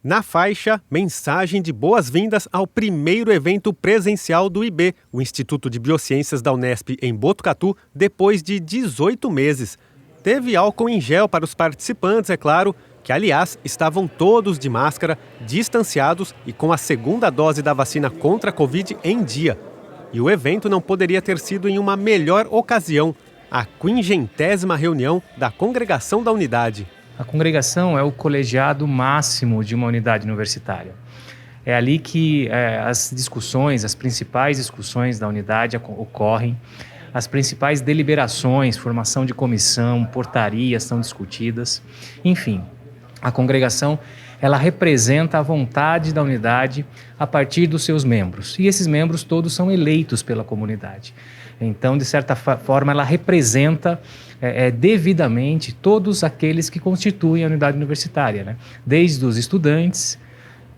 Na faixa, mensagem de boas-vindas ao primeiro evento presencial do IB, o Instituto de Biociências da Unesp em Botucatu, depois de 18 meses. Teve álcool em gel para os participantes, é claro, que aliás estavam todos de máscara, distanciados e com a segunda dose da vacina contra a Covid em dia. E o evento não poderia ter sido em uma melhor ocasião, a 50ª reunião da Congregação da Unidade. A congregação é o colegiado máximo de uma unidade universitária. É ali que as principais discussões da unidade ocorrem, as principais deliberações, formação de comissão, portarias são discutidas. Enfim, a congregação ela representa a vontade da unidade a partir dos seus membros. E esses membros todos são eleitos pela comunidade. Então, de certa forma, ela representa devidamente todos aqueles que constituem a unidade universitária, né? Desde os estudantes,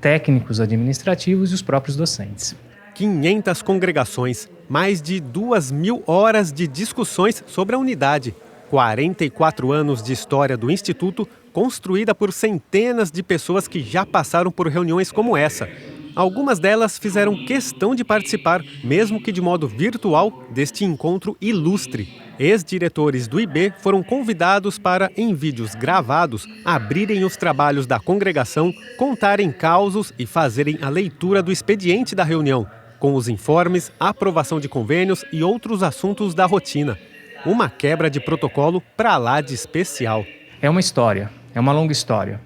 técnicos administrativos e os próprios docentes. 500 congregações, mais de 2.000 horas de discussões sobre a unidade, 44 anos de história do Instituto, construída por centenas de pessoas que já passaram por reuniões como essa. Algumas delas fizeram questão de participar, mesmo que de modo virtual, deste encontro ilustre. Ex-diretores do IB foram convidados para, em vídeos gravados, abrirem os trabalhos da congregação, contarem causos e fazerem a leitura do expediente da reunião, com os informes, aprovação de convênios e outros assuntos da rotina. Uma quebra de protocolo para lá de especial. É uma história, é uma longa história.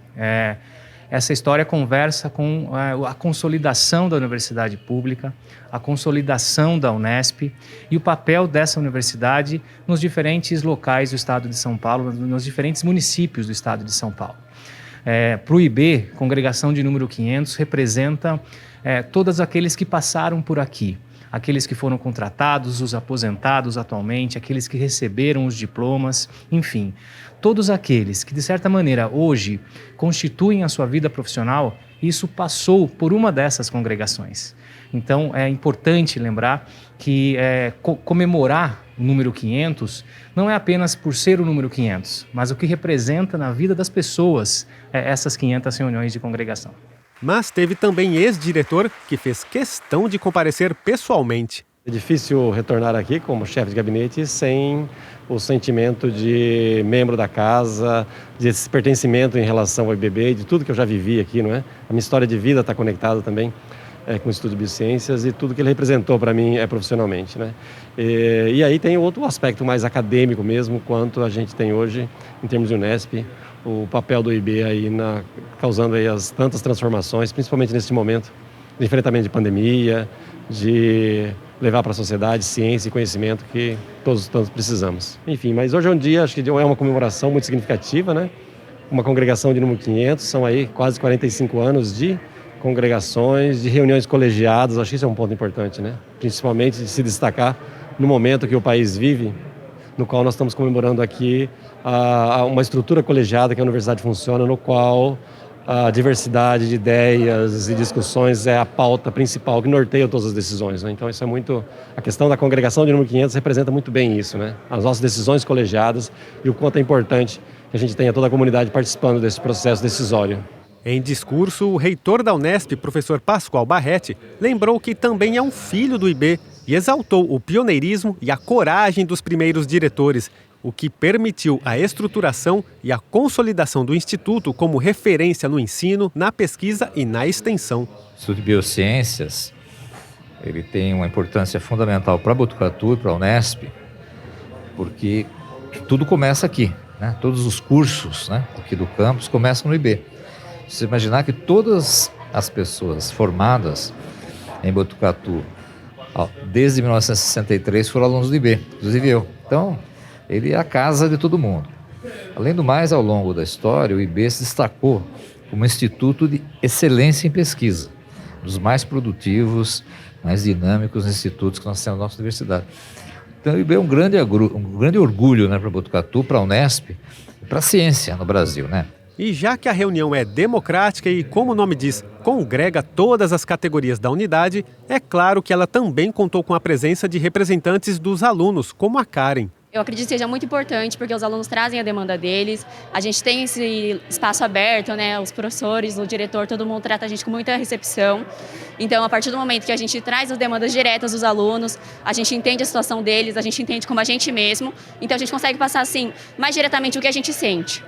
Essa história conversa com a consolidação da universidade pública, a consolidação da Unesp e o papel dessa universidade nos diferentes locais do estado de São Paulo, nos diferentes municípios do estado de São Paulo. Para o IB, congregação de número 500, representa todos aqueles que passaram por aqui. Aqueles que foram contratados, os aposentados atualmente, aqueles que receberam os diplomas, enfim, todos aqueles que, de certa maneira, hoje constituem a sua vida profissional, isso passou por uma dessas congregações. Então, é importante lembrar que comemorar o número 500 não é apenas por ser o número 500, mas o que representa na vida das pessoas essas 500 reuniões de congregação. Mas teve também ex-diretor que fez questão de comparecer pessoalmente. É difícil retornar aqui como chefe de gabinete sem o sentimento de membro da casa, de esse pertencimento em relação ao IBB, de tudo que eu já vivi aqui, não é? A minha história de vida está conectada também com o Instituto de Biociências e tudo que ele representou para mim profissionalmente, né? E aí tem outro aspecto mais acadêmico mesmo, quanto a gente tem hoje em termos de Unesp, o papel do IB aí causando aí as tantas transformações, principalmente nesse momento de enfrentamento de pandemia, de levar para a sociedade ciência e conhecimento que todos precisamos. Enfim, mas hoje é um dia, acho que é uma comemoração muito significativa, né? Uma congregação de número 500, são aí quase 45 anos de congregações, de reuniões colegiadas, acho que isso é um ponto importante, né? Principalmente de se destacar no momento que o país vive, no qual nós estamos comemorando aqui uma estrutura colegiada que a universidade funciona, no qual a diversidade de ideias e discussões é a pauta principal que norteia todas as decisões, né? Então isso é muito... A questão da congregação de número 500 representa muito bem isso, né? As nossas decisões colegiadas e o quanto é importante que a gente tenha toda a comunidade participando desse processo decisório. Em discurso, o reitor da Unesp, professor Pascoal Barretti, lembrou que também é um filho do IB e exaltou o pioneirismo e a coragem dos primeiros diretores, o que permitiu a estruturação e a consolidação do Instituto como referência no ensino, na pesquisa e na extensão. O Instituto de Biociências ele tem uma importância fundamental para Botucatu e para a Unesp, porque tudo começa aqui, né? Todos os cursos, né, aqui do campus começam no IB. Você imaginar que todas as pessoas formadas em Botucatu, desde 1963, foram alunos do IB, inclusive eu. Então, ele é a casa de todo mundo. Além do mais, ao longo da história, o IB se destacou como um instituto de excelência em pesquisa, dos mais produtivos, mais dinâmicos institutos que nós temos na nossa universidade. Então, o IB é um grande orgulho, né, para Botucatu, para a Unesp e para a ciência no Brasil, né? E já que a reunião é democrática e, como o nome diz, congrega todas as categorias da unidade, é claro que ela também contou com a presença de representantes dos alunos, como a Karen. Eu acredito que seja muito importante, porque os alunos trazem a demanda deles, a gente tem esse espaço aberto, né? Os professores, o diretor, todo mundo trata a gente com muita recepção. Então, a partir do momento que a gente traz as demandas diretas dos alunos, a gente entende a situação deles, a gente entende como a gente mesmo, então a gente consegue passar, assim, mais diretamente o que a gente sente.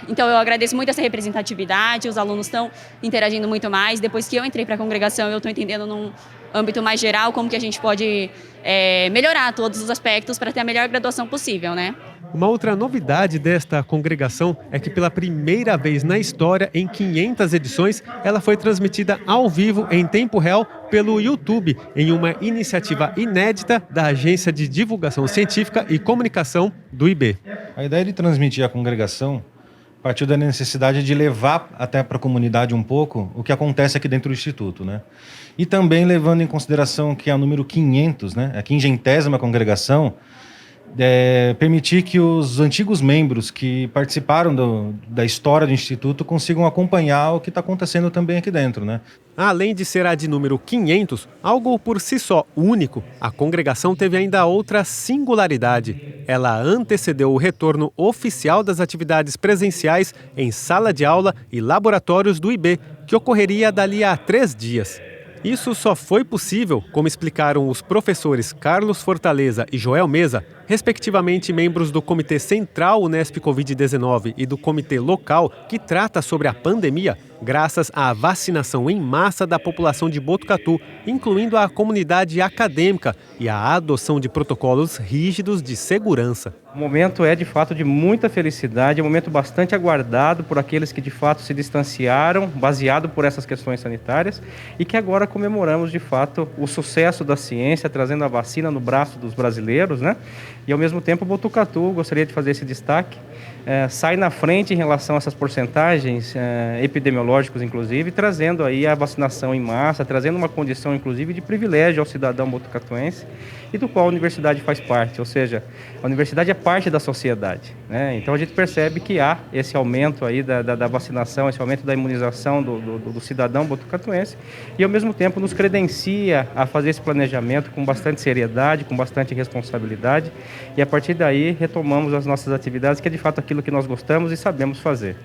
Então eu agradeço muito essa representatividade, os alunos estão interagindo muito mais. Depois que eu entrei para a congregação, eu estou entendendo num âmbito mais geral como que a gente pode melhorar todos os aspectos para ter a melhor graduação possível, né? Uma outra novidade desta congregação é que pela primeira vez na história, em 500 edições, ela foi transmitida ao vivo em tempo real pelo YouTube, em uma iniciativa inédita da Agência de Divulgação Científica e Comunicação do IB. A ideia de transmitir a congregação partiu da necessidade de levar até para a comunidade um pouco o que acontece aqui dentro do Instituto, né? E também levando em consideração que é o número 500, né? A 500ª congregação, permitir que os antigos membros que participaram da história do Instituto consigam acompanhar o que está acontecendo também aqui dentro, né? Além de ser a de número 500, algo por si só único, a congregação teve ainda outra singularidade. Ela antecedeu o retorno oficial das atividades presenciais em sala de aula e laboratórios do IB, que ocorreria dali a 3 dias. Isso só foi possível, como explicaram os professores Carlos Fortaleza e Joel Mesa, respectivamente membros do Comitê Central Unesp Covid-19 e do Comitê Local que trata sobre a pandemia, graças à vacinação em massa da população de Botucatu, incluindo a comunidade acadêmica, e à adoção de protocolos rígidos de segurança. O momento é, de fato, de muita felicidade, é um momento bastante aguardado por aqueles que, de fato, se distanciaram, baseado por essas questões sanitárias, e que agora comemoramos, de fato, o sucesso da ciência, trazendo a vacina no braço dos brasileiros, né? E, ao mesmo tempo, Botucatu, gostaria de fazer esse destaque, sai na frente em relação a essas porcentagens epidemiológicas, inclusive, trazendo aí a vacinação em massa, trazendo uma condição, inclusive, de privilégio ao cidadão botucatuense, e do qual a universidade faz parte, ou seja, a universidade é parte da sociedade, né? Então a gente percebe que há esse aumento aí da vacinação, esse aumento da imunização do cidadão botucatuense, e ao mesmo tempo nos credencia a fazer esse planejamento com bastante seriedade, com bastante responsabilidade, e a partir daí retomamos as nossas atividades, que é de fato aquilo que nós gostamos e sabemos fazer.